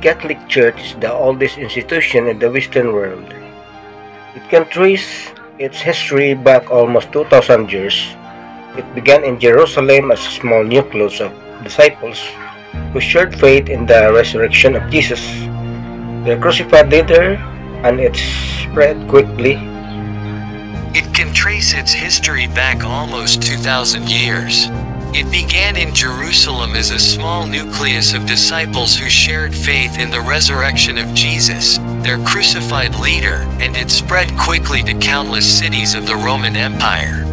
Catholic Church is the oldest institution in the Western world. It can trace its history back almost 2,000 years. It began in Jerusalem as a small nucleus of disciples who shared faith in the resurrection of Jesus, the crucified leader, and it spread quickly. It can trace its history back almost 2,000 years. It began in Jerusalem as a small nucleus of disciples who shared faith in the resurrection of Jesus, their crucified leader, and it spread quickly to countless cities of the Roman Empire.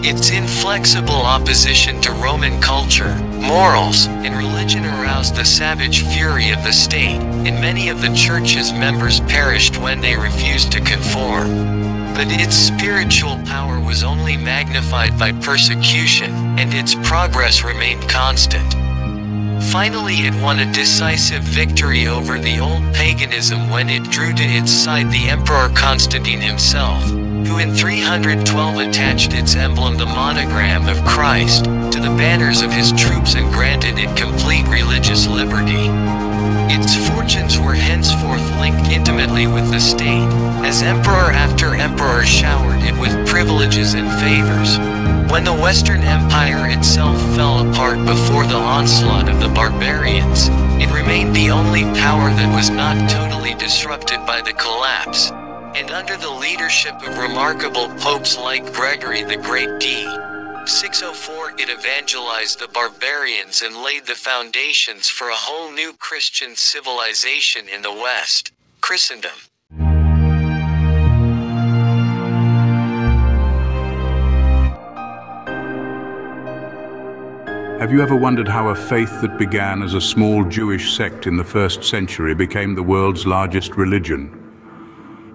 Its inflexible opposition to Roman culture, morals, and religion aroused the savage fury of the state, and many of the church's members perished when they refused to conform. But its spiritual power was only magnified by persecution, and its progress remained constant. Finally, it won a decisive victory over the old paganism when it drew to its side the Emperor Constantine himself, who in 312 attached its emblem, the monogram of Christ, to the banners of his troops and granted it complete religious liberty. Its fortunes were henceforth linked intimately with the state, as emperor after emperor showered it with privileges and favors. When the Western Empire itself fell apart before the onslaught of the barbarians, it remained the only power that was not totally disrupted by the collapse. And under the leadership of remarkable popes like Gregory the Great d. 604, it evangelized the barbarians and laid the foundations for a whole new Christian civilization in the West, Christendom. Have you ever wondered how a faith that began as a small Jewish sect in the 1st century became the world's largest religion?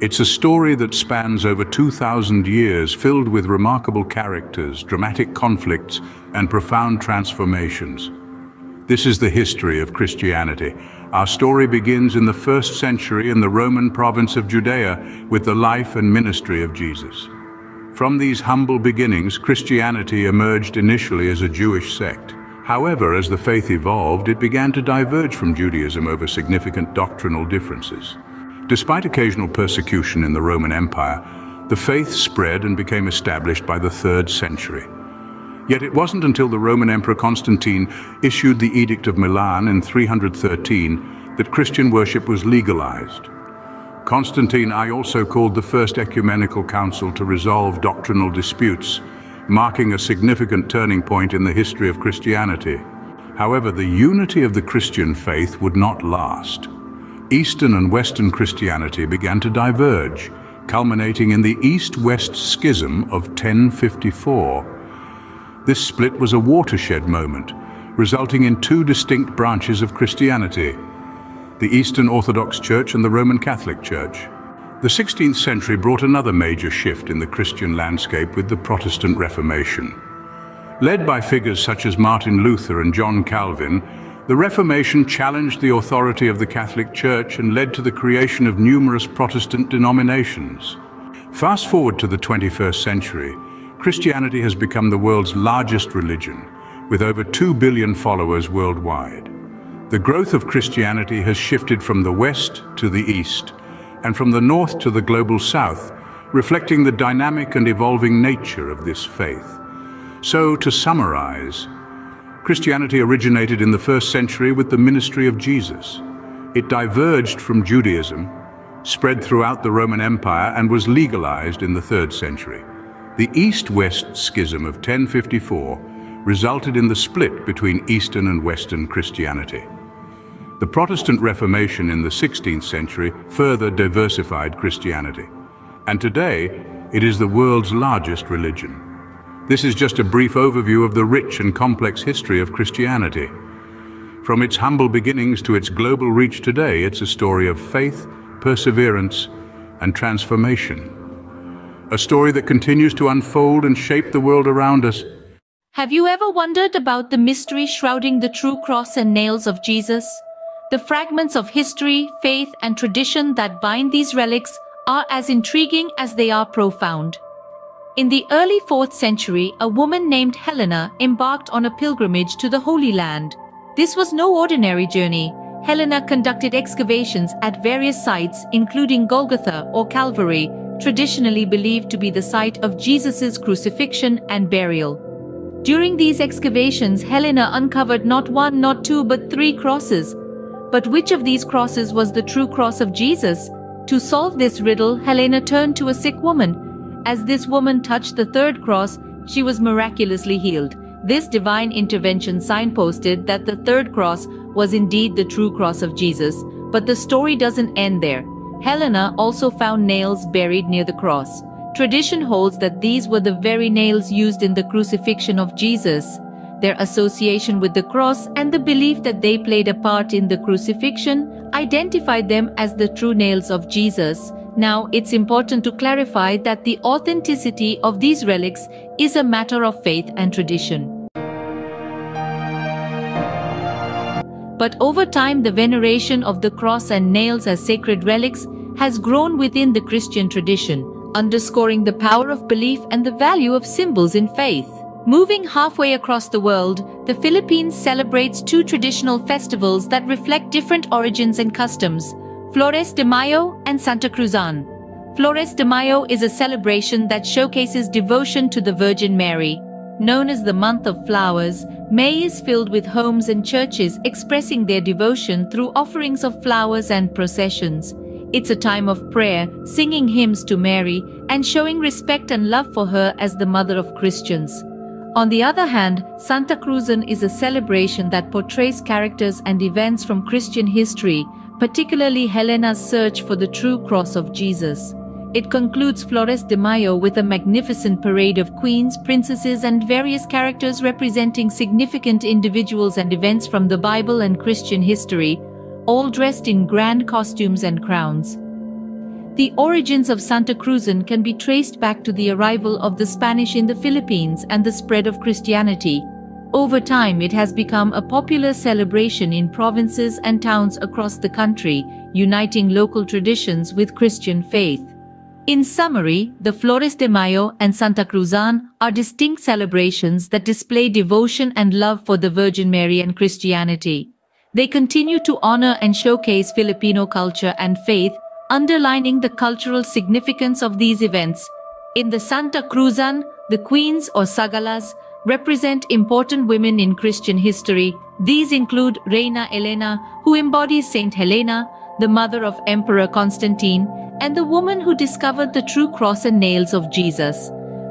It's a story that spans over 2,000 years, filled with remarkable characters, dramatic conflicts, and profound transformations. This is the history of Christianity. Our story begins in the 1st century in the Roman province of Judea with the life and ministry of Jesus. From these humble beginnings, Christianity emerged initially as a Jewish sect. However, as the faith evolved, it began to diverge from Judaism over significant doctrinal differences. Despite occasional persecution in the Roman Empire, the faith spread and became established by the 3rd century. Yet it wasn't until the Roman Emperor Constantine issued the Edict of Milan in 313 that Christian worship was legalized. Constantine I also called the First Ecumenical Council to resolve doctrinal disputes, marking a significant turning point in the history of Christianity. However, the unity of the Christian faith would not last. Eastern and Western Christianity began to diverge, culminating in the East-West Schism of 1054. This split was a watershed moment, resulting in two distinct branches of Christianity: the Eastern Orthodox Church and the Roman Catholic Church. The 16th century brought another major shift in the Christian landscape with the Protestant Reformation. Led by figures such as Martin Luther and John Calvin, the Reformation challenged the authority of the Catholic Church and led to the creation of numerous Protestant denominations. Fast forward to the 21st century, Christianity has become the world's largest religion, with over 2 billion followers worldwide. The growth of Christianity has shifted from the West to the East, and from the North to the global South, reflecting the dynamic and evolving nature of this faith. So, to summarize, Christianity originated in the 1st century with the ministry of Jesus. It diverged from Judaism, spread throughout the Roman Empire, and was legalized in the 3rd century. The East-West Schism of 1054 resulted in the split between Eastern and Western Christianity. The Protestant Reformation in the 16th century further diversified Christianity, and today it is the world's largest religion. This is just a brief overview of the rich and complex history of Christianity. From its humble beginnings to its global reach today, it's a story of faith, perseverance, and transformation. A story that continues to unfold and shape the world around us. Have you ever wondered about the mystery shrouding the true cross and nails of Jesus? The fragments of history, faith, and tradition that bind these relics are as intriguing as they are profound. In the early 4th century, a woman named Helena embarked on a pilgrimage to the Holy Land. This was no ordinary journey. Helena conducted excavations at various sites, including Golgotha or Calvary, traditionally believed to be the site of Jesus' crucifixion and burial. During these excavations, Helena uncovered not one, not two, but 3 crosses. But which of these crosses was the true cross of Jesus? To solve this riddle, Helena turned to a sick woman. As this woman touched the 3rd cross, she was miraculously healed. This divine intervention signposted that the 3rd cross was indeed the true cross of Jesus. But the story doesn't end there. Helena also found nails buried near the cross. Tradition holds that these were the very nails used in the crucifixion of Jesus. Their association with the cross and the belief that they played a part in the crucifixion identified them as the true nails of Jesus. Now, it's important to clarify that the authenticity of these relics is a matter of faith and tradition. But over time, the veneration of the cross and nails as sacred relics has grown within the Christian tradition, underscoring the power of belief and the value of symbols in faith. Moving halfway across the world, the Philippines celebrates 2 traditional festivals that reflect different origins and customs: Flores de Mayo and Santakruzan. Flores de Mayo is a celebration that showcases devotion to the Virgin Mary. Known as the month of flowers, May is filled with homes and churches expressing their devotion through offerings of flowers and processions. It's a time of prayer, singing hymns to Mary, and showing respect and love for her as the mother of Christians. On the other hand, Santakruzan is a celebration that portrays characters and events from Christian history, particularly Helena's search for the true cross of Jesus. It concludes Flores de Mayo with a magnificent parade of queens, princesses, and various characters representing significant individuals and events from the Bible and Christian history, all dressed in grand costumes and crowns. The origins of Santakruzan can be traced back to the arrival of the Spanish in the Philippines and the spread of Christianity. Over time, it has become a popular celebration in provinces and towns across the country, uniting local traditions with Christian faith. In summary, the Flores de Mayo and Santakruzan are distinct celebrations that display devotion and love for the Virgin Mary and Christianity. They continue to honor and showcase Filipino culture and faith, underlining the cultural significance of these events. In the Santakruzan, the queens or sagalas represent important women in Christian history. These include Reina Elena, who embodies Saint Helena, the mother of Emperor Constantine, and the woman who discovered the true cross and nails of Jesus.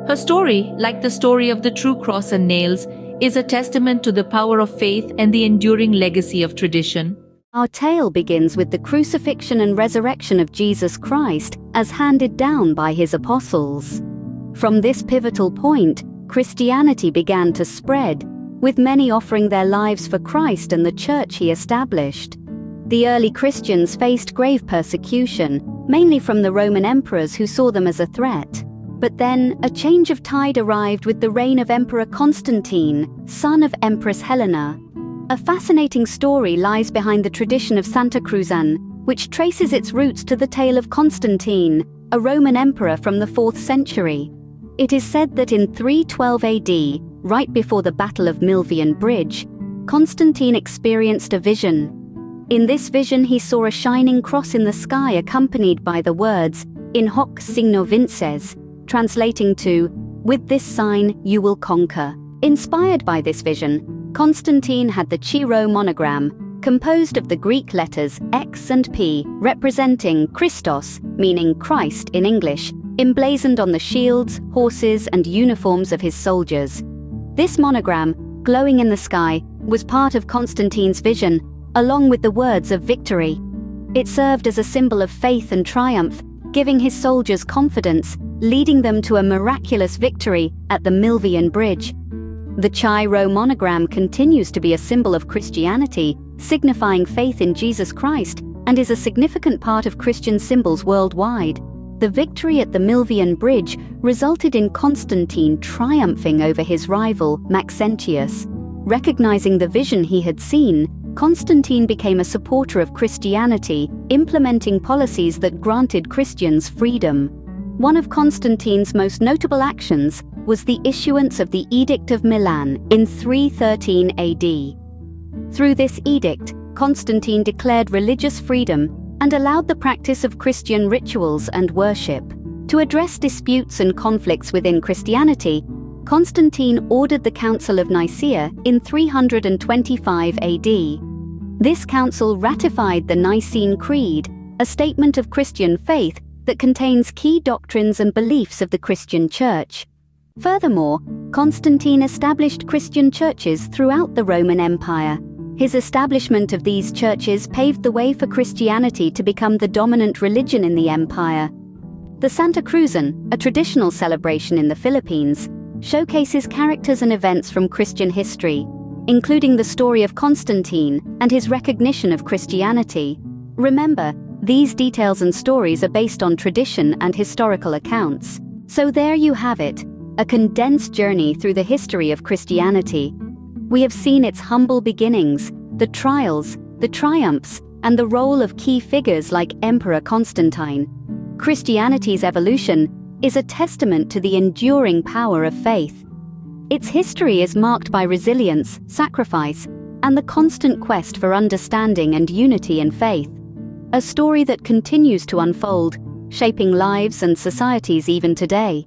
Her story, like the story of the true cross and nails, is a testament to the power of faith and the enduring legacy of tradition. Our tale begins with the crucifixion and resurrection of Jesus Christ as handed down by his apostles. From this pivotal point, Christianity began to spread, with many offering their lives for Christ and the church he established. The early Christians faced grave persecution, mainly from the Roman emperors who saw them as a threat. But then, a change of tide arrived with the reign of Emperor Constantine, son of Empress Helena. A fascinating story lies behind the tradition of Santakruzan, which traces its roots to the tale of Constantine, a Roman emperor from the 4th century. It is said that in 312 AD, right before the Battle of Milvian Bridge, Constantine experienced a vision. In this vision, he saw a shining cross in the sky accompanied by the words, "In hoc signo vinces," translating to, "With this sign you will conquer." Inspired by this vision, Constantine had the Chi-Rho monogram, composed of the Greek letters X and P, representing Christos, meaning Christ in English, emblazoned on the shields, horses, and uniforms of his soldiers. This monogram, glowing in the sky, was part of Constantine's vision, along with the words of victory. It served as a symbol of faith and triumph, giving his soldiers confidence, leading them to a miraculous victory at the Milvian Bridge. The Chi-Rho monogram continues to be a symbol of Christianity, signifying faith in Jesus Christ, and is a significant part of Christian symbols worldwide. The victory at the Milvian Bridge resulted in Constantine triumphing over his rival, Maxentius. Recognizing the vision he had seen, Constantine became a supporter of Christianity, implementing policies that granted Christians freedom. One of Constantine's most notable actions was the issuance of the Edict of Milan in 313 AD. Through this edict, Constantine declared religious freedom and allowed the practice of Christian rituals and worship. To address disputes and conflicts within Christianity, Constantine ordered the Council of Nicaea in 325 AD. This council ratified the Nicene Creed, a statement of Christian faith that contains key doctrines and beliefs of the Christian Church. Furthermore, Constantine established Christian churches throughout the Roman Empire. His establishment of these churches paved the way for Christianity to become the dominant religion in the empire. The Santakruzan, a traditional celebration in the Philippines, showcases characters and events from Christian history, including the story of Constantine and his recognition of Christianity. Remember, these details and stories are based on tradition and historical accounts. So there you have it, a condensed journey through the history of Christianity. We have seen its humble beginnings, the trials, the triumphs, and the role of key figures like Emperor Constantine. Christianity's evolution is a testament to the enduring power of faith. Its history is marked by resilience, sacrifice, and the constant quest for understanding and unity in faith. A story that continues to unfold, shaping lives and societies even today.